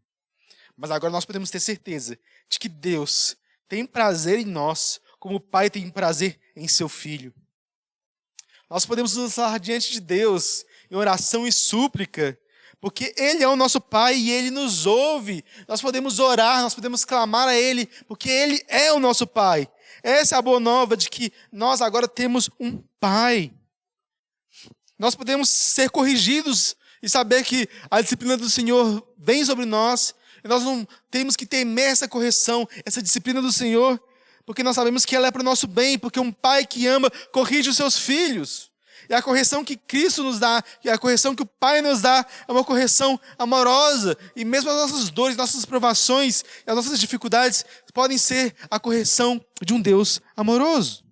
Mas agora nós podemos ter certeza de que Deus tem prazer em nós, como o Pai tem prazer em seu Filho. Nós podemos nos lançar diante de Deus em oração e súplica, porque Ele é o nosso Pai e Ele nos ouve. Nós podemos orar, nós podemos clamar a Ele, porque Ele é o nosso Pai. Essa é a boa nova de que nós agora temos um Pai. Nós podemos ser corrigidos e saber que a disciplina do Senhor vem sobre nós. E nós não temos que temer essa correção, essa disciplina do Senhor, porque nós sabemos que ela é para o nosso bem, porque um pai que ama corrige os seus filhos. E a correção que Cristo nos dá, e a correção que o Pai nos dá, é uma correção amorosa. E mesmo as nossas dores, nossas provações, as nossas dificuldades podem ser a correção de um Deus amoroso.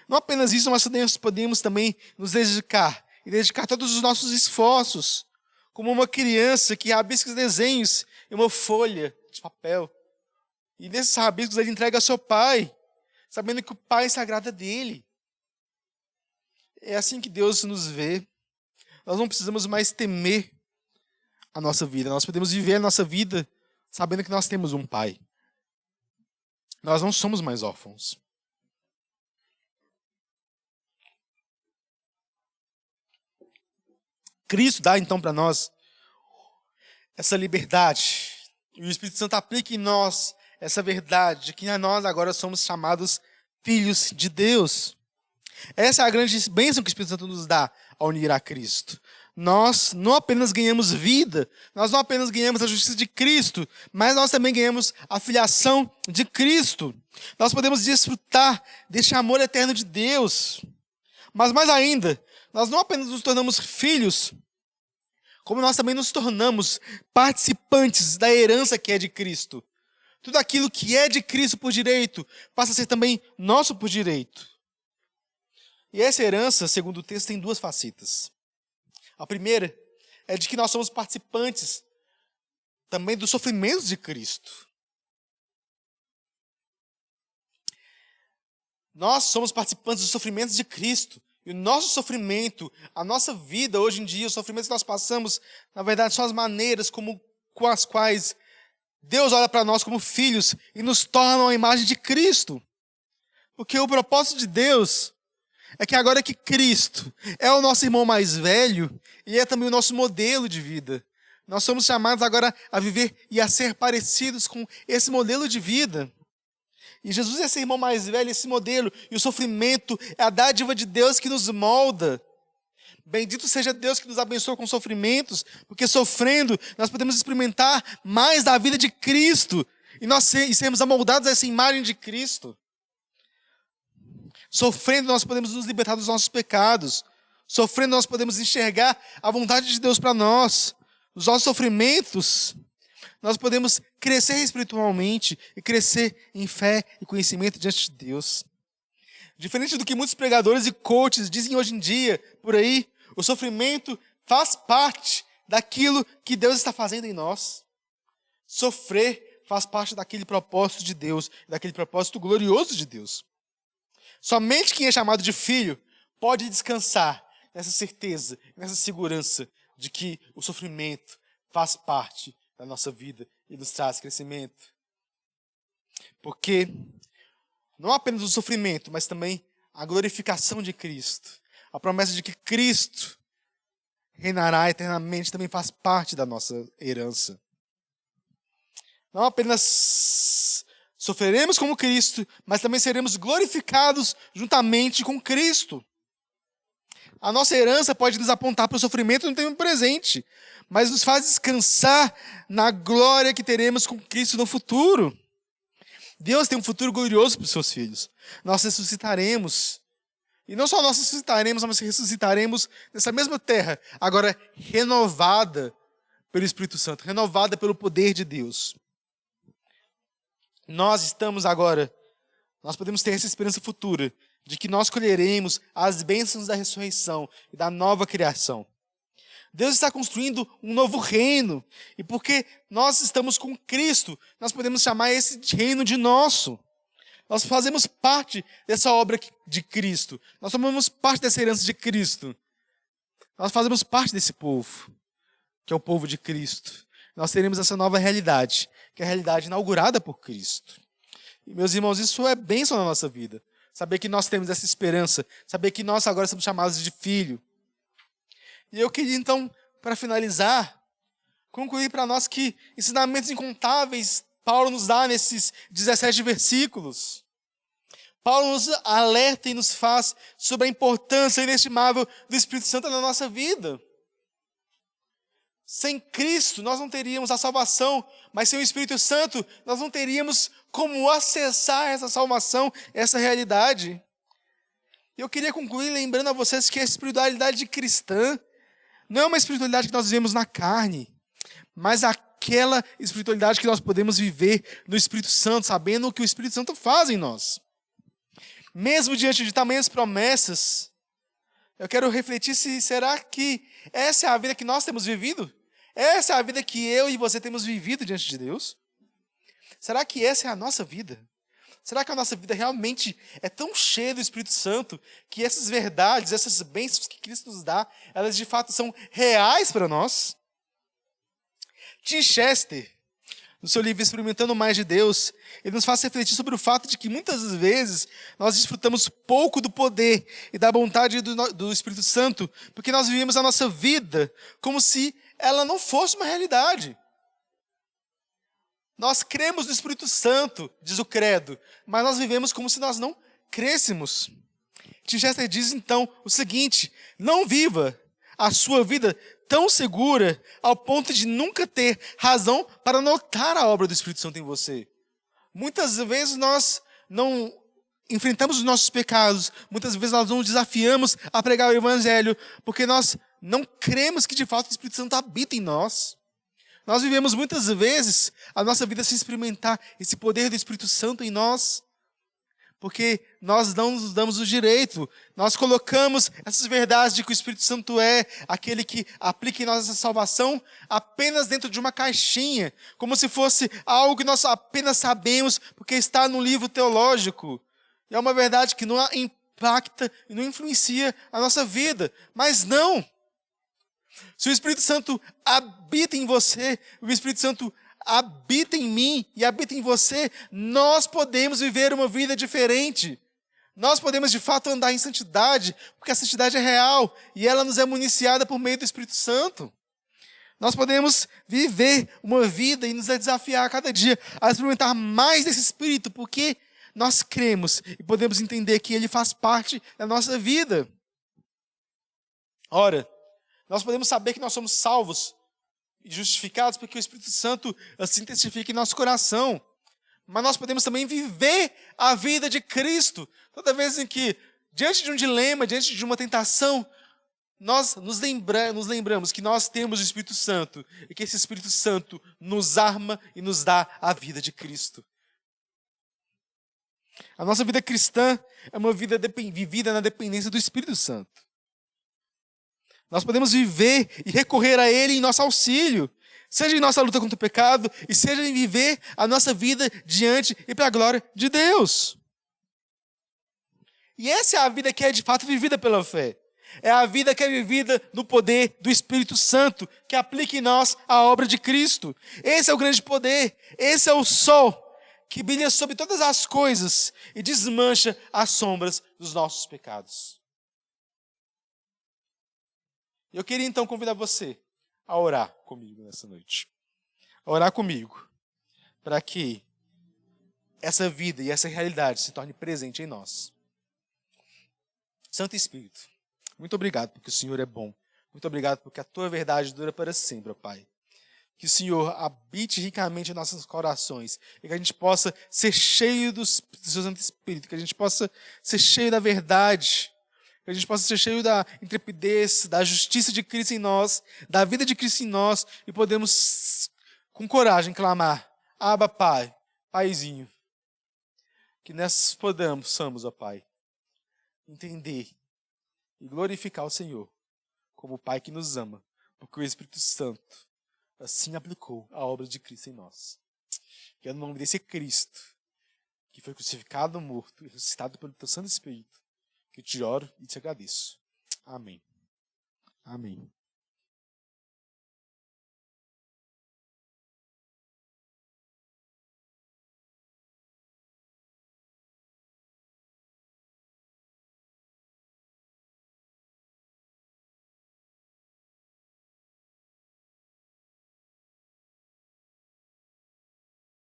Não apenas isso, mas podemos também nos dedicar e dedicar todos os nossos esforços, como uma criança que rabisca desenhos em uma folha de papel. E nesses rabiscos ele entrega ao seu pai, sabendo que o pai se agrada dele. É assim que Deus nos vê. Nós não precisamos mais temer a nossa vida. Nós podemos viver a nossa vida sabendo que nós temos um pai. Nós não somos mais órfãos. Cristo dá então para nós essa liberdade. E o Espírito Santo aplica em nós essa verdade de que nós agora somos chamados filhos de Deus. Essa é a grande bênção que o Espírito Santo nos dá ao unir a Cristo. Nós não apenas ganhamos vida, nós não apenas ganhamos a justiça de Cristo, mas nós também ganhamos a filiação de Cristo. Nós podemos desfrutar deste amor eterno de Deus. Mas mais ainda, nós não apenas nos tornamos filhos, como nós também nos tornamos participantes da herança que é de Cristo. Tudo aquilo que é de Cristo por direito passa a ser também nosso por direito. E essa herança, segundo o texto, tem duas facetas. A primeira é de que nós somos participantes também dos sofrimentos de Cristo. Nós somos participantes dos sofrimentos de Cristo. E o nosso sofrimento, a nossa vida hoje em dia, os sofrimentos que nós passamos, na verdade, são as maneiras com as quais Deus olha para nós como filhos e nos torna a imagem de Cristo. Porque o propósito de Deus é que agora que Cristo é o nosso irmão mais velho, e é também o nosso modelo de vida. Nós somos chamados agora a viver e a ser parecidos com esse modelo de vida. E Jesus é esse irmão mais velho, esse modelo. E o sofrimento é a dádiva de Deus que nos molda. Bendito seja Deus que nos abençoa com sofrimentos, porque sofrendo nós podemos experimentar mais da vida de Cristo. E sermos amoldados a essa imagem de Cristo. Sofrendo nós podemos nos libertar dos nossos pecados. Sofrendo nós podemos enxergar a vontade de Deus para nós. Nos nossos sofrimentos nós podemos crescer espiritualmente e crescer em fé e conhecimento diante de Deus. Diferente do que muitos pregadores e coaches dizem hoje em dia, por aí, o sofrimento faz parte daquilo que Deus está fazendo em nós. Sofrer faz parte daquele propósito de Deus, daquele propósito glorioso de Deus. Somente quem é chamado de filho pode descansar nessa certeza, nessa segurança de que o sofrimento faz parte da nossa vida e nos traz crescimento. Porque não apenas o sofrimento, mas também a glorificação de Cristo, a promessa de que Cristo reinará eternamente também faz parte da nossa herança. Não apenas sofreremos como Cristo, mas também seremos glorificados juntamente com Cristo. A nossa herança pode nos apontar para o sofrimento no tempo presente, mas nos faz descansar na glória que teremos com Cristo no futuro. Deus tem um futuro glorioso para os seus filhos. Nós ressuscitaremos. E não só nós ressuscitaremos, mas ressuscitaremos nessa mesma terra, agora renovada pelo Espírito Santo, renovada pelo poder de Deus. Nós podemos ter essa esperança futura de que nós colheremos as bênçãos da ressurreição e da nova criação. Deus está construindo um novo reino, e porque nós estamos com Cristo, nós podemos chamar esse reino de nosso. Nós fazemos parte dessa obra de Cristo. Nós tomamos parte dessa herança de Cristo. Nós fazemos parte desse povo, que é o povo de Cristo. Nós teremos essa nova realidade, que é a realidade inaugurada por Cristo. E, meus irmãos, isso é bênção na nossa vida. Saber que nós temos essa esperança, saber que nós agora somos chamados de filho. E eu queria, então, para finalizar, concluir para nós que ensinamentos incontáveis Paulo nos dá nesses 17 versículos. Paulo nos alerta e nos faz sobre a importância inestimável do Espírito Santo na nossa vida. Sem Cristo, nós não teríamos a salvação, mas sem o Espírito Santo, nós não teríamos como acessar essa salvação, essa realidade. Eu queria concluir lembrando a vocês que a espiritualidade cristã não é uma espiritualidade que nós vivemos na carne, mas aquela espiritualidade que nós podemos viver no Espírito Santo, sabendo o que o Espírito Santo faz em nós. Mesmo diante de tamanhas promessas, eu quero refletir se será que essa é a vida que nós temos vivido? Essa é a vida que eu e você temos vivido diante de Deus? Será que essa é a nossa vida? Será que a nossa vida realmente é tão cheia do Espírito Santo que essas verdades, essas bênçãos que Cristo nos dá, elas de fato são reais para nós? Tim Chester, no seu livro Experimentando Mais de Deus, ele nos faz refletir sobre o fato de que muitas vezes nós desfrutamos pouco do poder e da vontade do Espírito Santo, porque nós vivemos a nossa vida como se ela não fosse uma realidade. Nós cremos no Espírito Santo, diz o credo, mas nós vivemos como se nós não crêssemos. Tim Chester diz então o seguinte: não viva a sua vida tão segura ao ponto de nunca ter razão para notar a obra do Espírito Santo em você. Muitas vezes nós não enfrentamos os nossos pecados, muitas vezes nós não nos desafiamos a pregar o Evangelho, porque nós não cremos que de fato o Espírito Santo habita em nós. Nós vivemos muitas vezes a nossa vida sem experimentar esse poder do Espírito Santo em nós, porque nós não nos damos o direito, nós colocamos essas verdades de que o Espírito Santo é aquele que aplica em nós essa salvação apenas dentro de uma caixinha, como se fosse algo que nós apenas sabemos porque está no livro teológico. E é uma verdade que não impacta e não influencia a nossa vida, mas não. Se o Espírito Santo habita em você, o Espírito Santo habita em mim e habita em você, nós podemos viver uma vida diferente. Nós podemos de fato andar em santidade, porque a santidade é real e ela nos é municiada por meio do Espírito Santo. Nós podemos viver uma vida e nos desafiar a cada dia a experimentar mais desse Espírito, porque nós cremos e podemos entender que ele faz parte da nossa vida. Ora, nós podemos saber que nós somos salvos e justificados porque o Espírito Santo assim testifica em nosso coração. Mas nós podemos também viver a vida de Cristo. Toda vez em que, diante de um dilema, diante de uma tentação, nós nos lembramos que nós temos o Espírito Santo e que esse Espírito Santo nos arma e nos dá a vida de Cristo. A nossa vida cristã é uma vida vivida na dependência do Espírito Santo. Nós podemos viver e recorrer a Ele em nosso auxílio, seja em nossa luta contra o pecado, e seja em viver a nossa vida diante e para a glória de Deus. E essa é a vida que é de fato vivida pela fé. É a vida que é vivida no poder do Espírito Santo, que aplica em nós a obra de Cristo. Esse é o grande poder, esse é o sol que brilha sobre todas as coisas e desmancha as sombras dos nossos pecados. Eu queria então convidar você a orar comigo nessa noite. A orar comigo, para que essa vida e essa realidade se torne presente em nós. Santo Espírito, muito obrigado porque o Senhor é bom. Muito obrigado porque a Tua verdade dura para sempre, ó Pai. Que o Senhor habite ricamente em nossos corações e que a gente possa ser cheio do Seu Santo Espírito, que a gente possa ser cheio da verdade, Que a gente possa ser cheio da intrepidez, da justiça de Cristo em nós, da vida de Cristo em nós, e podemos, com coragem, clamar: Abba, Pai, Paizinho. Que nessas possamos, ó Pai, entender e glorificar o Senhor como o Pai que nos ama, porque o Espírito Santo assim aplicou a obra de Cristo em nós. Que é no nome desse Cristo, que foi crucificado, morto e ressuscitado pelo teu Santo Espírito, que eu te oro e te agradeço. Amém. Amém.